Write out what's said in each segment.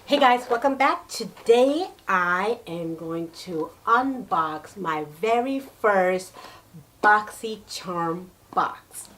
Hey guys, welcome back. Today I am going to unbox my very first Boxycharm box.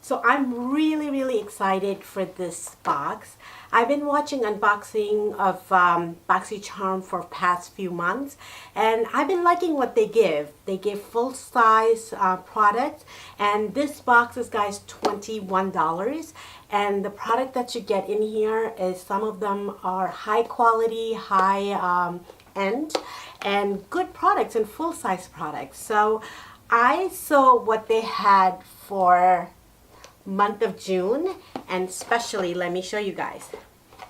So I'm really excited for this box. I've been watching unboxing of Boxycharm for past few months, and I've been liking what they give. They give full-size products, and this box is, guys, $21. And the product that you get in here is, some of them are high quality, high end, and good products and full-size products. So I saw what they had for month of June, and especially, let me show you guys,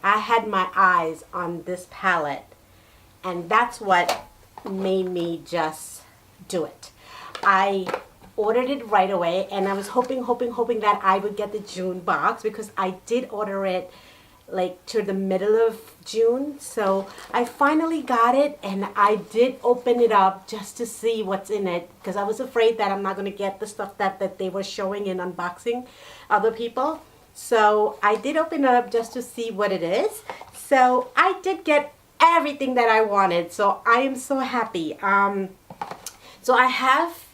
I had my eyes on this palette, and that's what made me just do it. I ordered it right away, and I was hoping that I would get the June box, because I did order it like to the middle of June. So I finally got it, and I did open it up just to see what's in it, because I was afraid that I'm not going to get the stuff that they were showing in unboxing other people. So I did open it up just to see what it is. So I did get everything that I wanted, so I am so happy. So I have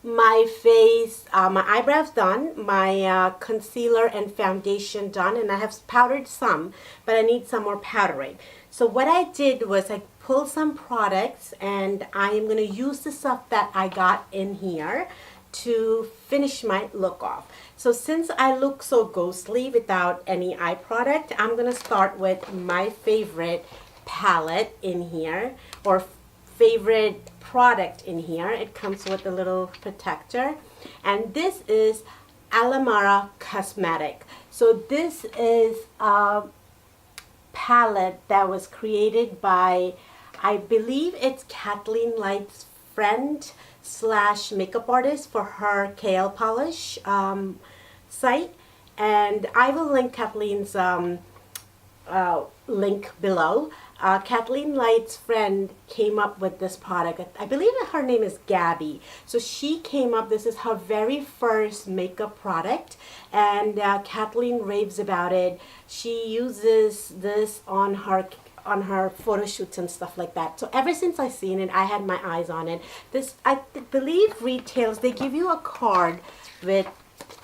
my face, my eyebrows done, my concealer and foundation done, and I have powdered some, but I need some more powdering. So what I did was I pulled some products, and I am going to use the stuff that I got in here to finish my look off. So since I look so ghostly without any eye product, I'm going to start with my favorite palette in here, or favorite product in here. It comes with a little protector, and this is Alamara Cosmetic. So this is a palette that was created by, I believe it's Kathleen Light's friend slash makeup artist for her KL Polish site, and I will link Kathleen's link below. Kathleen Light's friend came up with this product. I believe that her name is Gabby. So she came up, this is her very first makeup product, and Kathleen raves about it. She uses this on her photo shoots and stuff like that. So ever since I seen it, I had my eyes on it. This, I believe, retails, they give you a card with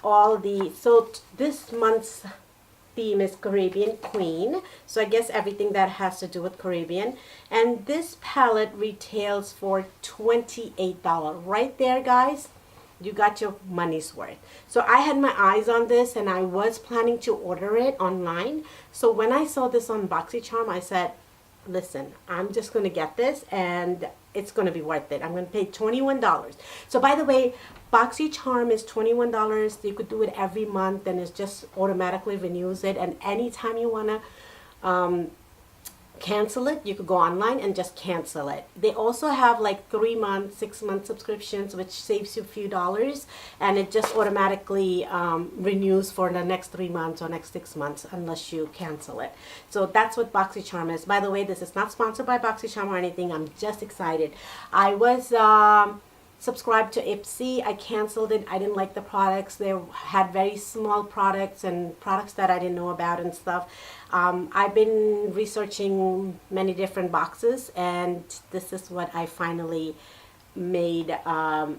all the, so this month's theme is Caribbean Queen, so I guess everything that has to do with Caribbean. And this palette retails for $28. Right there, guys, you got your money's worth. So I had my eyes on this, and I was planning to order it online. So when I saw this on Boxycharm, I said, listen, I'm just going to get this, and it's going to be worth it. I'm going to pay $21. So by the way, Boxycharm is $21. You could do it every month, and it just automatically renews it. And anytime you want to cancel it, you could go online and just cancel it. They also have like 3 month, 6 month subscriptions, which saves you a few dollars, and it just automatically renews for the next 3 months or next 6 months unless you cancel it. So that's what Boxycharm is. By the way, this is not sponsored by Boxycharm or anything. I'm just excited. I was subscribed to Ipsy. I canceled it. I didn't like the products. They had very small products and products that I didn't know about and stuff. I've been researching many different boxes, and this is what I finally made a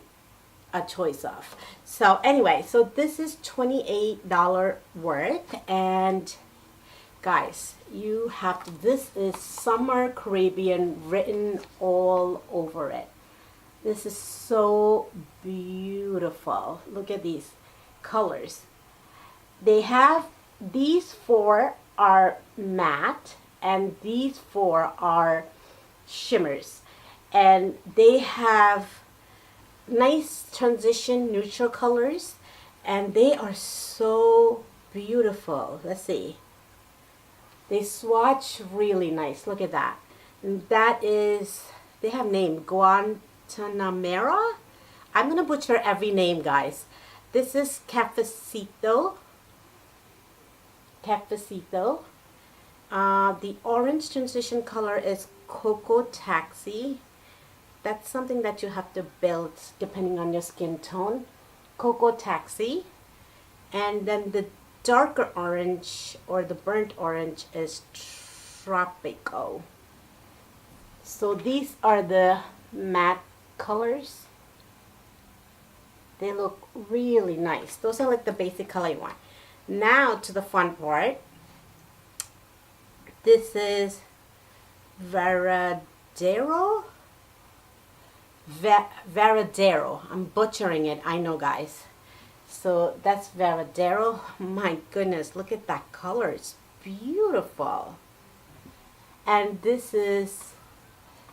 choice of. So anyway, so this is $28 worth, and guys, you have to, this is Summer Caribbean written all over it. This is so beautiful. Look at these colors. They have, these 4 are matte, and these 4 are shimmers. And they have nice transition neutral colors, and they are so beautiful. Let's see. They swatch really nice. Look at that. And that is, they have name, Guantanamera. I'm gonna butcher every name, guys. This is Cafecito. The orange transition color is Cocoa Taxi. That's something that you have to build depending on your skin tone. Cocoa Taxi. And then the darker orange, or the burnt orange, is Tropical. So these are the matte colors. They look really nice. Those are like the basic color you want. Now to the fun part. This is Varadero. Varadero. I'm butchering it, I know, guys. So that's Varadero. My goodness, look at that color. It's beautiful. And this is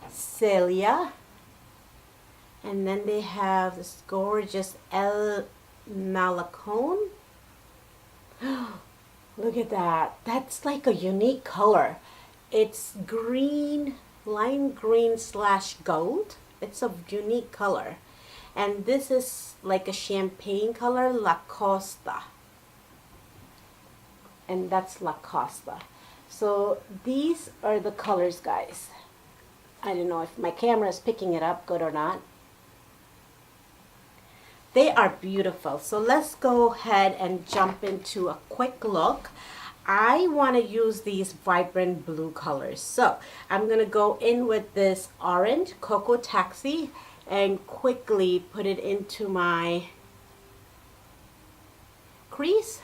Celia. And then they have this gorgeous El Malacone. Look at that. That's like a unique color. It's green, lime green / gold. It's a unique color. And this is like a champagne color, La Costa. And that's La Costa. So these are the colors, guys. I don't know if my camera is picking it up good or not. They are beautiful. So let's go ahead and jump into a quick look. I want to use these vibrant blue colors. So I'm going to go in with this orange Cocoa Taxi and quickly put it into my crease.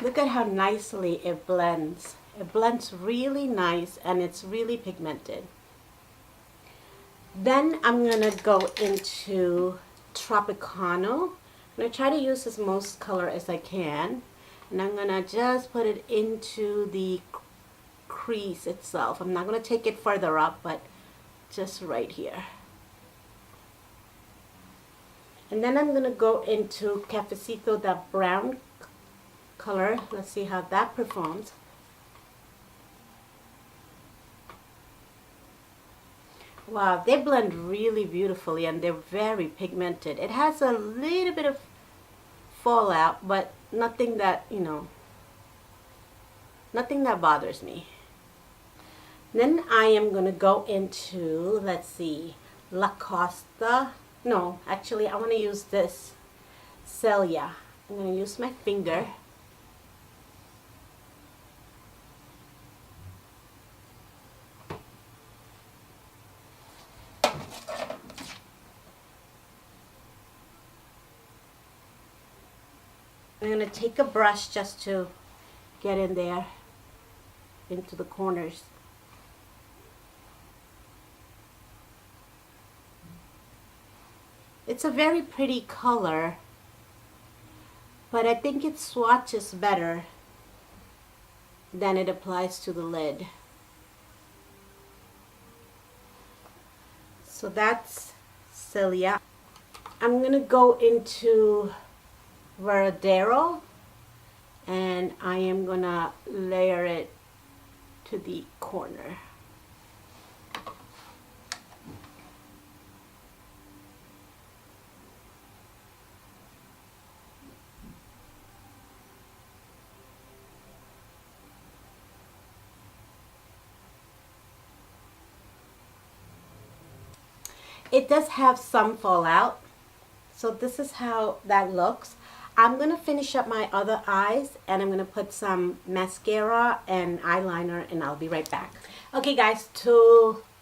Look at how nicely it blends. It blends really nice and it's really pigmented. Then I'm going to go into Tropicano. I'm going to try to use as most color as I can. And I'm going to just put it into the crease itself. I'm not going to take it further up, but just right here. And then I'm going to go into Cafecito, that brown color. Let's see how that performs. Wow, they blend really beautifully and they're very pigmented. It has a little bit of fallout, but nothing that, you know, nothing that bothers me. Then I am going to go into, let's see, La Costa. No, actually I want to use this Celia. I'm going to use my finger. I'm going to take a brush just to get in there into the corners. It's a very pretty color, but I think it swatches better than it applies to the lid. So that's Celia. I'm going to go into Varadero and I am going to layer it to the corner. It does have some fallout, so this is how that looks. I'm going to finish up my other eyes and I'm going to put some mascara and eyeliner and I'll be right back. Okay guys,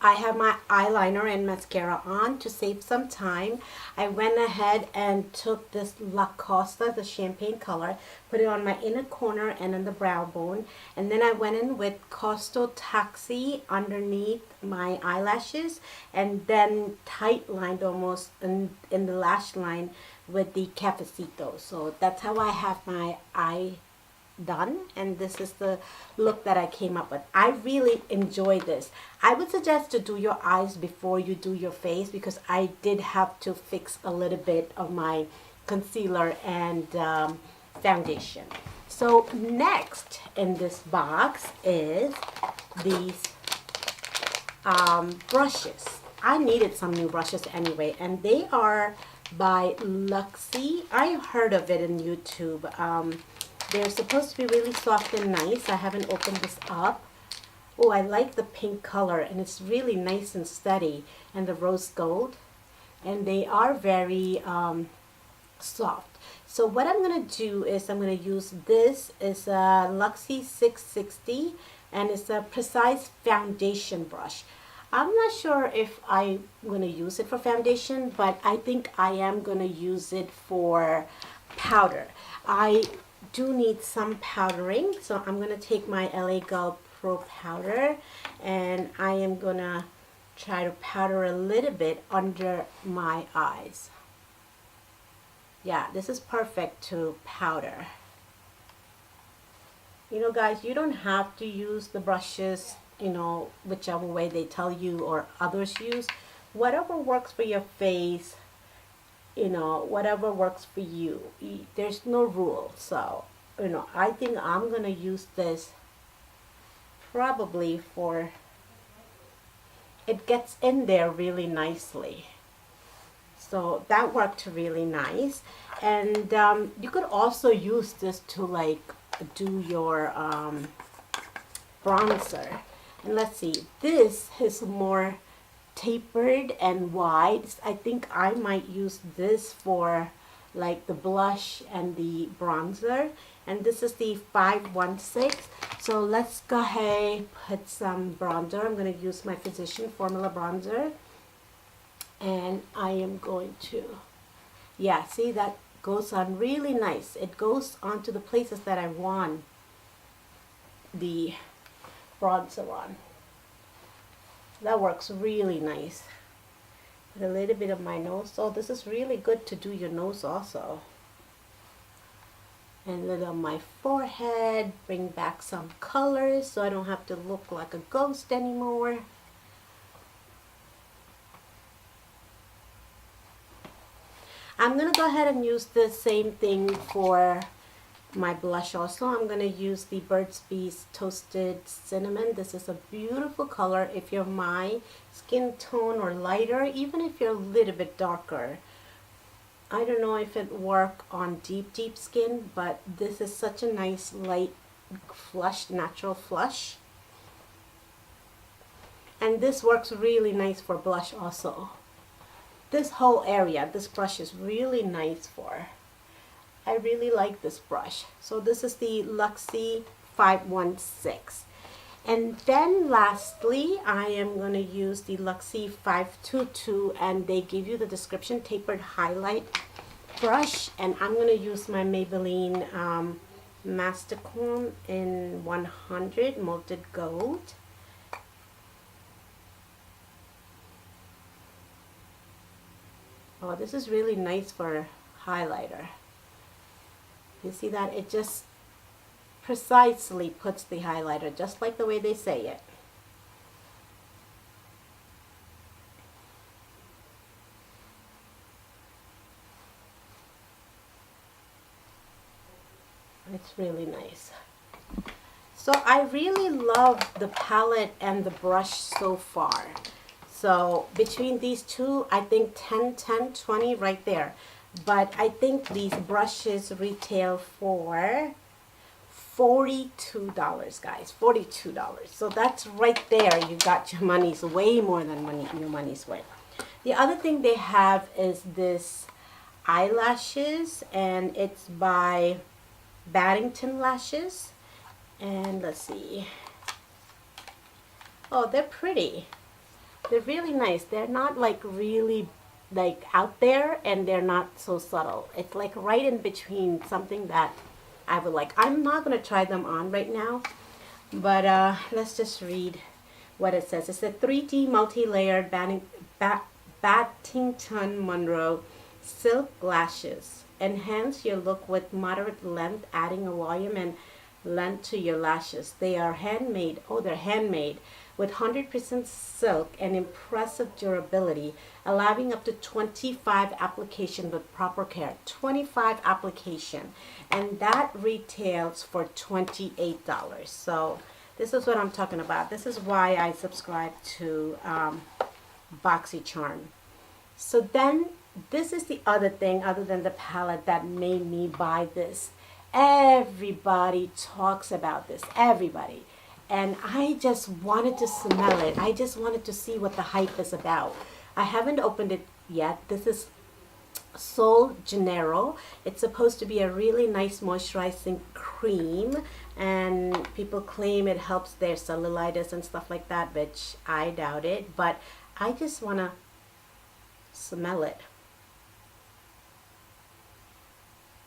I have my eyeliner and mascara on. To save some time, I went ahead and took this La Costa, the champagne color, put it on my inner corner and on the brow bone, and then I went in with Cocoa Taxi underneath my eyelashes and then tight lined almost in the lash line with the Cafecito. So that's how I have my eye done, and this is the look that I came up with. I really enjoy this. I would suggest to do your eyes before you do your face because I did have to fix a little bit of my concealer and foundation. So next in this box is these brushes. I needed some new brushes anyway, and they are by Luxie. I heard of it in YouTube. They're supposed to be really soft and nice. I haven't opened this up. Oh, I like the pink color and it's really nice and steady, and the rose gold, and they are very soft. So what I'm going to do is I'm going to use this is a Luxie 660 and it's a precise foundation brush. I'm not sure if I'm going to use it for foundation, but I think I am going to use it for powder. I do need some powdering, so I'm going to take my LA Girl Pro powder and I am going to try to powder a little bit under my eyes. Yeah, this is perfect to powder. You know, guys, you don't have to use the brushes, you know, whichever way they tell you or others use. Whatever works for your face, you know, whatever works for you. There's no rule. So, you know, I think I'm going to use this probably for, it gets in there really nicely. So that worked really nice. And you could also use this to like do your bronzer. And let's see, this is more tapered and wide. I think I might use this for like the blush and the bronzer. And this is the 516. So let's go ahead, put some bronzer. I'm going to use my Physician Formula bronzer. And I am going to, yeah, see, that goes on really nice. It goes onto the places that I want the bronzer on. That works really nice. Put a little bit of my nose. So this is really good to do your nose also. And a little on my forehead. Bring back some colors so I don't have to look like a ghost anymore. I'm going to go ahead and use the same thing for my blush also. I'm going to use the Burt's Bees Toasted Cinnamon. This is a beautiful color if you're my skin tone or lighter, even if you're a little bit darker. I don't know if it works on deep skin, but this is such a nice light flush, natural flush. And this works really nice for blush also. This whole area, this brush is really nice for. I really like this brush. So this is the Luxie 516. And then lastly, I am going to use the Luxie 522, and they give you the description, tapered highlight brush. And I'm going to use my Maybelline Masterchrome in 100 Molted Gold. Oh, this is really nice for highlighter. You see that? It just precisely puts the highlighter just like the way they say it. It's really nice. So I really love the palette and the brush so far. So between these two, I think 10, 10, 20 right there. But I think these brushes retail for $42, guys. $42. So that's right there. You got your money's way more than your money's worth. The other thing they have is this eyelashes, and it's by Baddington Lashes. And let's see. Oh, they're pretty. They're really nice. They're not like really like out there, and they're not so subtle. It's like right in between, something that I would like. I'm not going to try them on right now, but let's just read what it says. It's a 3D multi-layered Baddington Monroe silk lashes. Enhance your look with moderate length, adding a volume and length to your lashes. They are handmade. Oh, they're handmade with 100% silk and impressive durability, allowing up to 25 application with proper care. 25 application, and that retails for $28. So this is what I'm talking about. This is why I subscribe to Boxycharm. So then this is the other thing other than the palette that made me buy this. Everybody talks about this, everybody. And I just wanted to smell it. I just wanted to see what the hype is about. I haven't opened it yet. This is Sol Janeiro. It's supposed to be a really nice moisturizing cream, and people claim it helps their cellulitis and stuff like that, which I doubt it, but I just want to smell it.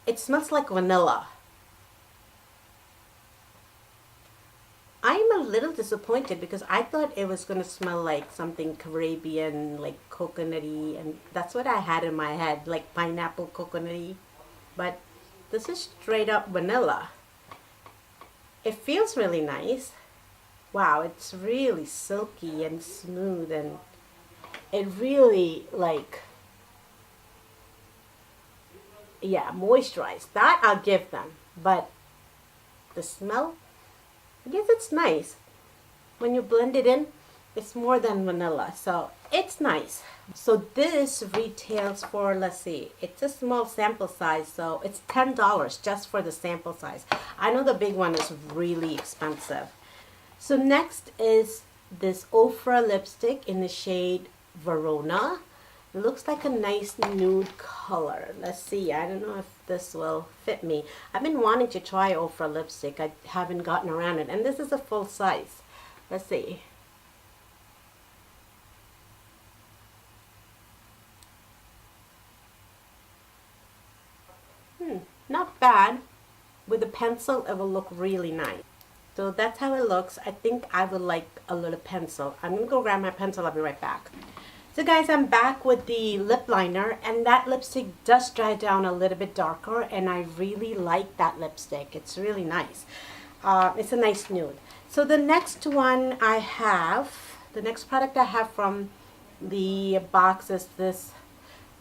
It smells like vanilla. I'm a little disappointed because I thought it was going to smell like something Caribbean, like coconutty, and that's what I had in my head, like pineapple coconutty. But this is straight up vanilla. It feels really nice. Wow, it's really silky and smooth, and it really, like, yeah, moisturized. That I'll give them. But the smell, I guess it's nice. When you blend it in, it's more than vanilla, so it's nice. So this retails for, let's see, it's a small sample size, so it's $10 just for the sample size. I know the big one is really expensive. So next is this Ofra lipstick in the shade Verona. It looks like a nice nude color. Let's see, I don't know if this will fit me. I've been wanting to try Ofra lipstick. I haven't gotten around it, and this is a full size. Let's see. Not bad. With a pencil, it will look really nice. So that's how it looks. I think I would like a little pencil. I'm gonna go grab my pencil. I'll be right back. So guys, I'm back with the lip liner, and that lipstick does dry down a little bit darker, and I really like that lipstick. It's really nice. It's a nice nude. So the next one I have, the next product I have from the box is this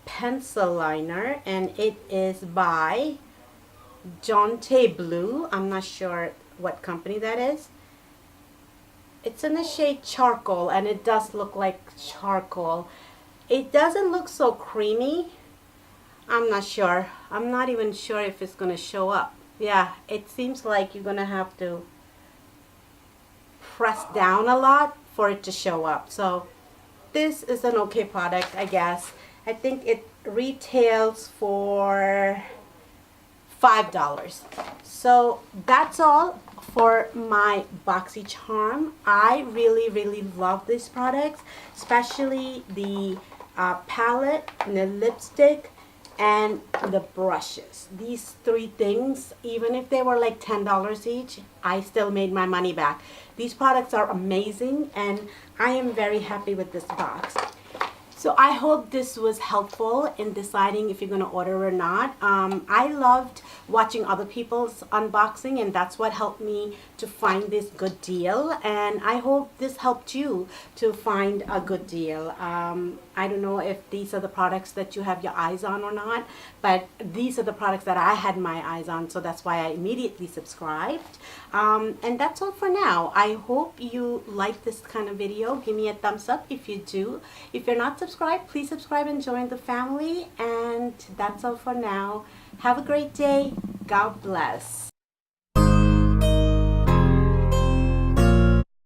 pencil liner, and it is by Jonte Blue. I'm not sure what company that is. It's in the shade charcoal, and it does look like charcoal. It doesn't look so creamy. I'm not sure. I'm not even sure if it's going to show up. Yeah, it seems like you're going to have to press down a lot for it to show up. So this is an okay product, I guess. I think it retails for $5. So that's all for my Boxycharm. I really love these products, especially the palette, and the lipstick, and the brushes. These three things, even if they were like $10 each, I still made my money back. These products are amazing, and I am very happy with this box. So I hope this was helpful in deciding if you're going to order or not. I loved watching other people's unboxing, and that's what helped me to find this good deal. And I hope this helped you to find a good deal. I don't know if these are the products that you have your eyes on or not, but these are the products that I had my eyes on, so that's why I immediately subscribed. And that's all for now. I hope you like this kind of video. Give me a thumbs up if you do. If you're not subscribed, please subscribe and join the family. And that's all for now. Have a great day. God bless.